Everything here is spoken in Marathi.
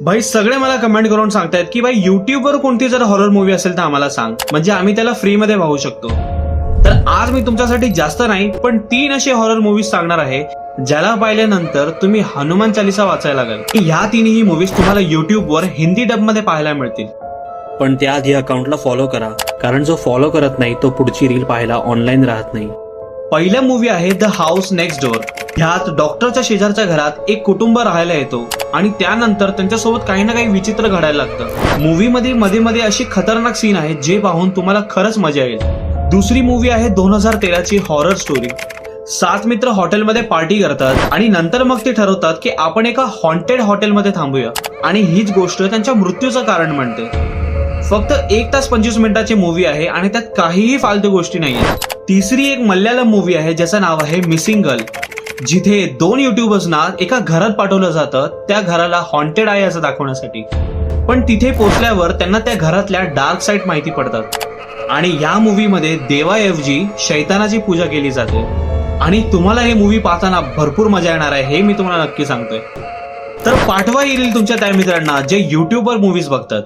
भाई सगळे मला कमेंट करून सांगतायत की भाई युट्यूबवर कोणती जर हॉरर मूवी असेल तर आम्हाला सांग, म्हणजे आम्ही त्याला फ्री मध्ये पाहू शकतो. तर आज मी तुमच्यासाठी जास्त नाही पण 3 असे हॉरर मूवीज सांगणार आहे ज्याला पाहिल्यानंतर तुम्ही हनुमान चालीसा वाचायला लागेल. ह्या तिन्ही मूवीज तुम्हाला युट्यूबवर हिंदी डब मध्ये पाहायला मिळतील. पण त्याआधी अकाउंटला फॉलो करा, कारण जो फॉलो करत नाही तो पुढची रील पाहायला ऑनलाईन राहत नाही. पहिला मूवी आहे द हाऊस नेक्स्ट डोअर. ह्यात डॉक्टरच्या शेजारच्या घरात एक कुटुंब राहायला येतो आणि त्यानंतर त्यांच्यासोबत काही ना काही विचित्र घडायला लागतं. मूवी मध्ये मध्ये मध्ये अशी खतरनाक सीन आहेत जे पाहून तुम्हाला खरंच मजा येईल. दुसरी मूवी आहे 2013 ची हॉरर स्टोरी. 7 मित्र हॉटेलमध्ये पार्टी करतात आणि नंतर मग ते ठरवतात की आपण एका हॉन्टेड हॉटेलमध्ये थांबूया आणि हीच गोष्ट त्यांच्या मृत्यूचं कारण बनते. फक्त 1 तास 25 मिनिटाची मूवी आहे आणि त्यात काहीही फालतू गोष्टी नाहीये. तिसरी एक मल्याळम मूवी आहे ज्याचं नाव आहे मिसिंग गर्ल, जिथे 2 युट्यूबर्सना एका घरात पाठवलं जातं त्या घराला हॉन्टेड आहे असं दाखवण्यासाठी. पण तिथे पोहोचल्यावर त्यांना त्या घरातल्या डार्क साईड माहिती पडतात आणि या मूवी मध्ये देवाऐवजी शैतानाची पूजा केली जाते. आणि तुम्हाला हे मूवी पाहताना भरपूर मजा येणार आहे हे मी तुम्हाला नक्की सांगतोय. तर पाठवा येईल तुमच्या त्या मित्रांना जे युट्यूबवर मूवीज बघतात.